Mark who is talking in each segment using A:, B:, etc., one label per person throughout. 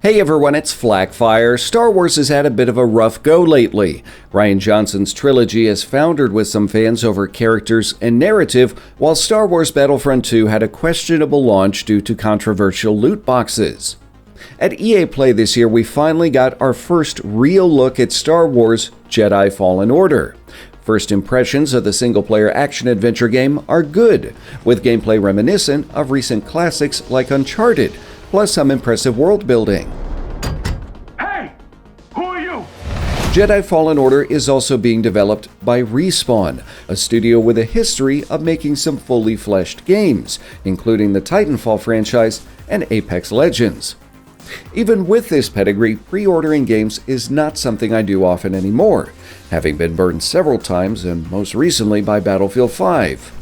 A: Hey everyone, it's Flak. Star Wars has had a bit of a rough go lately. Rian Johnson's trilogy has foundered with some fans over characters and narrative, while Star Wars Battlefront 2 had a questionable launch due to controversial loot boxes. At EA Play this year, we finally got our first real look at Star Wars Jedi Fallen Order. First impressions of the single-player action-adventure game are good, with gameplay reminiscent of recent classics like Uncharted, plus some impressive world building.
B: Hey! Who are you?
A: Jedi Fallen Order is also being developed by Respawn, a studio with a history of making some fully fleshed games, including the Titanfall franchise and Apex Legends. Even with this pedigree, pre-ordering games is not something I do often anymore, having been burned several times and most recently by Battlefield 5.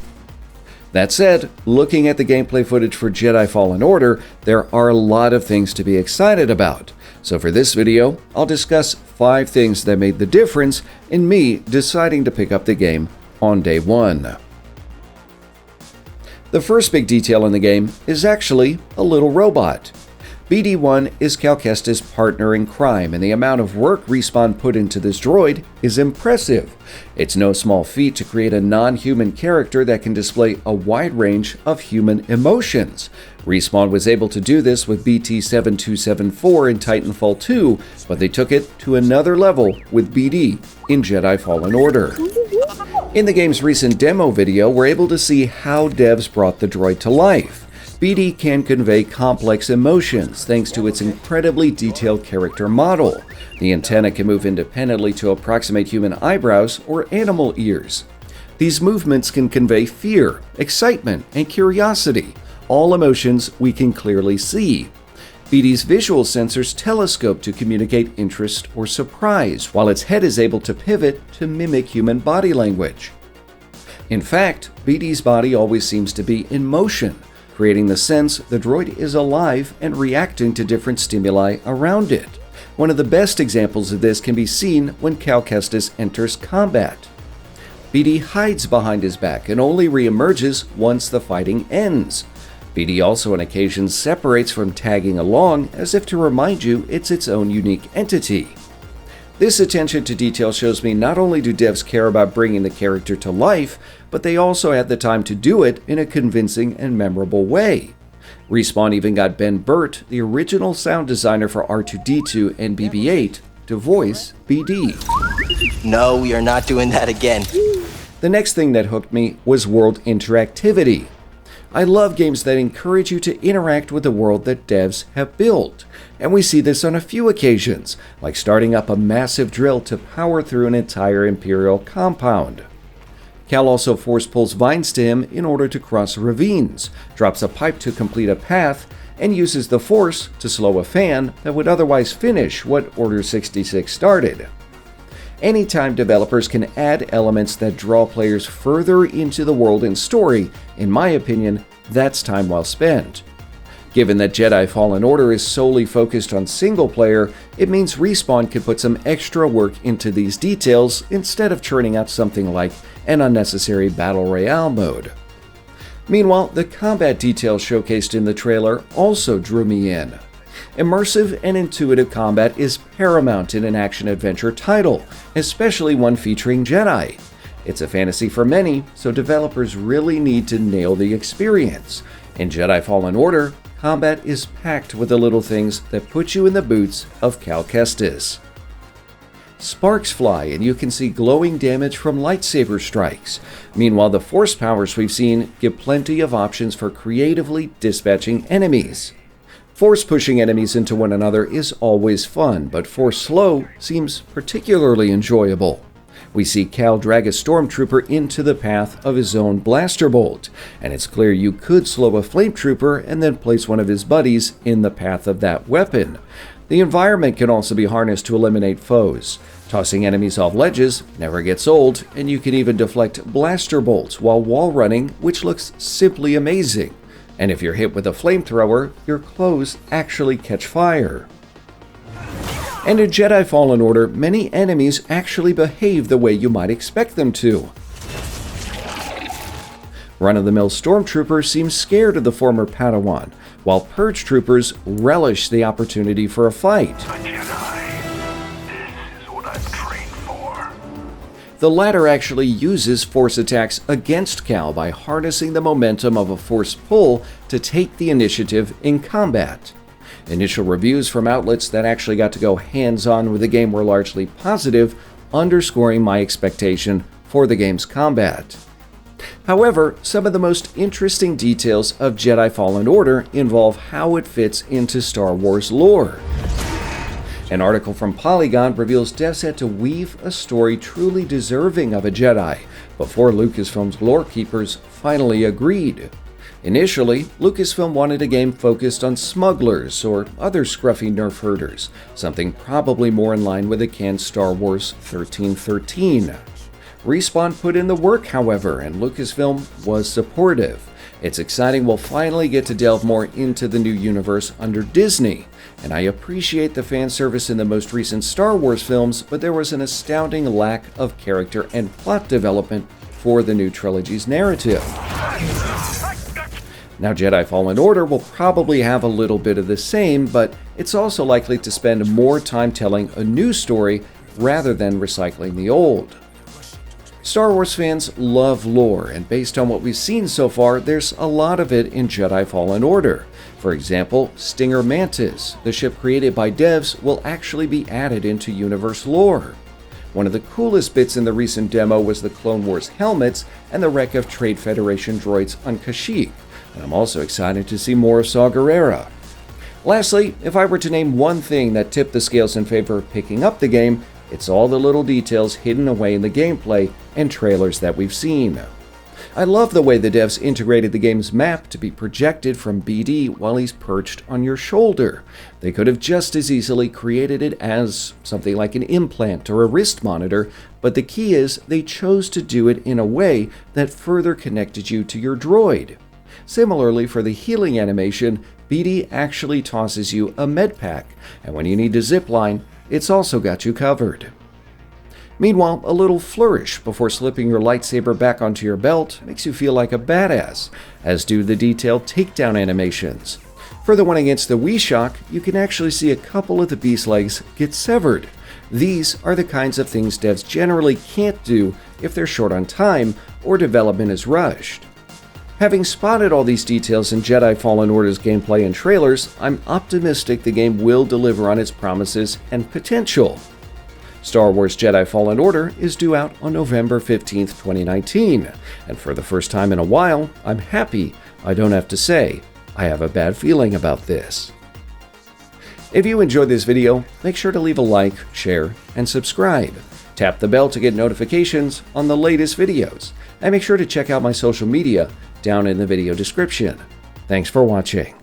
A: That said, looking at the gameplay footage for Jedi Fallen Order, there are a lot of things to be excited about. So for this video, I'll discuss 5 things that made the difference in me deciding to pick up the game on day 1. The first big detail in the game is actually a little robot. BD-1 is Cal Kestis' partner in crime, and the amount of work Respawn put into this droid is impressive. It's no small feat to create a non-human character that can display a wide range of human emotions. Respawn was able to do this with BT-7274 in Titanfall 2, but they took it to another level with BD in Jedi Fallen Order. In the game's recent demo video, we're able to see how devs brought the droid to life. BD can convey complex emotions thanks to its incredibly detailed character model. The antenna can move independently to approximate human eyebrows or animal ears. These movements can convey fear, excitement, and curiosity, all emotions we can clearly see. BD's visual sensors telescope to communicate interest or surprise, while its head is able to pivot to mimic human body language. In fact, BD's body always seems to be in motion, creating the sense the droid is alive and reacting to different stimuli around it. One of the best examples of this can be seen when Cal Kestis enters combat. BD hides behind his back and only re-emerges once the fighting ends. BD also on occasion separates from tagging along as if to remind you it's its own unique entity. This attention to detail shows me not only do devs care about bringing the character to life, but they also had the time to do it in a convincing and memorable way. Respawn even got Ben Burtt, the original sound designer for R2-D2 and BB-8, to voice BD.
C: No, we are not doing that again.
A: The next thing that hooked me was world interactivity. I love games that encourage you to interact with the world that devs have built, and we see this on a few occasions, like starting up a massive drill to power through an entire Imperial compound. Cal also force pulls vines to him in order to cross ravines, drops a pipe to complete a path, and uses the Force to slow a fan that would otherwise finish what Order 66 started. Anytime developers can add elements that draw players further into the world and story, in my opinion, that's time well spent. Given that Jedi Fallen Order is solely focused on single player, it means Respawn could put some extra work into these details instead of churning out something like an unnecessary Battle Royale mode. Meanwhile, the combat details showcased in the trailer also drew me in. Immersive and intuitive combat is paramount in an action-adventure title, especially one featuring Jedi. It's a fantasy for many, so developers really need to nail the experience. In Jedi Fallen Order, combat is packed with the little things that put you in the boots of Cal Kestis. Sparks fly and you can see glowing damage from lightsaber strikes. Meanwhile, the Force powers we've seen give plenty of options for creatively dispatching enemies. Force pushing enemies into one another is always fun, but Force slow seems particularly enjoyable. We see Cal drag a stormtrooper into the path of his own blaster bolt, and it's clear you could slow a flametrooper and then place one of his buddies in the path of that weapon. The environment can also be harnessed to eliminate foes. Tossing enemies off ledges never gets old, and you can even deflect blaster bolts while wall running, which looks simply amazing. And if you're hit with a flamethrower, your clothes actually catch fire. And in Jedi Fallen Order, many enemies actually behave the way you might expect them to. Run-of-the-mill stormtroopers seem scared of the former Padawan, while purge troopers relish the opportunity for a fight. The latter actually uses force attacks against Cal by harnessing the momentum of a force pull to take the initiative in combat. Initial reviews from outlets that actually got to go hands-on with the game were largely positive, underscoring my expectation for the game's combat. However, some of the most interesting details of Jedi Fallen Order involve how it fits into Star Wars lore. An article from Polygon reveals devs had to weave a story truly deserving of a Jedi before Lucasfilm's lore keepers finally agreed. Initially, Lucasfilm wanted a game focused on smugglers or other scruffy nerf herders, something probably more in line with the canned Star Wars 1313. Respawn put in the work, however, and Lucasfilm was supportive. It's exciting we'll finally get to delve more into the new universe under Disney, and I appreciate the fan service in the most recent Star Wars films, but there was an astounding lack of character and plot development for the new trilogy's narrative. Now, Jedi Fallen Order will probably have a little bit of the same, but it's also likely to spend more time telling a new story rather than recycling the old. Star Wars fans love lore, and based on what we've seen so far, there's a lot of it in Jedi Fallen Order. For example, Stinger Mantis, the ship created by devs, will actually be added into universe lore. One of the coolest bits in the recent demo was the Clone Wars helmets and the wreck of Trade Federation droids on Kashyyyk, and I'm also excited to see more of Saw Gerrera. Lastly, if I were to name one thing that tipped the scales in favor of picking up the game, it's all the little details hidden away in the gameplay and trailers that we've seen. I love the way the devs integrated the game's map to be projected from BD while he's perched on your shoulder. They could have just as easily created it as something like an implant or a wrist monitor, but the key is they chose to do it in a way that further connected you to your droid. Similarly, for the healing animation, BD actually tosses you a med pack, and when you need to zipline, it's also got you covered. Meanwhile, a little flourish before slipping your lightsaber back onto your belt makes you feel like a badass, as do the detailed takedown animations. For the one against the Wii-Shock, you can actually see a couple of the beast legs get severed. These are the kinds of things devs generally can't do if they're short on time or development is rushed. Having spotted all these details in Jedi Fallen Order's gameplay and trailers, I'm optimistic the game will deliver on its promises and potential. Star Wars Jedi Fallen Order is due out on November 15th, 2019, and for the first time in a while, I'm happy I don't have to say I have a bad feeling about this. If you enjoyed this video, make sure to leave a like, share, and subscribe. Tap the bell to get notifications on the latest videos, and make sure to check out my social media down in the video description. Thanks for watching.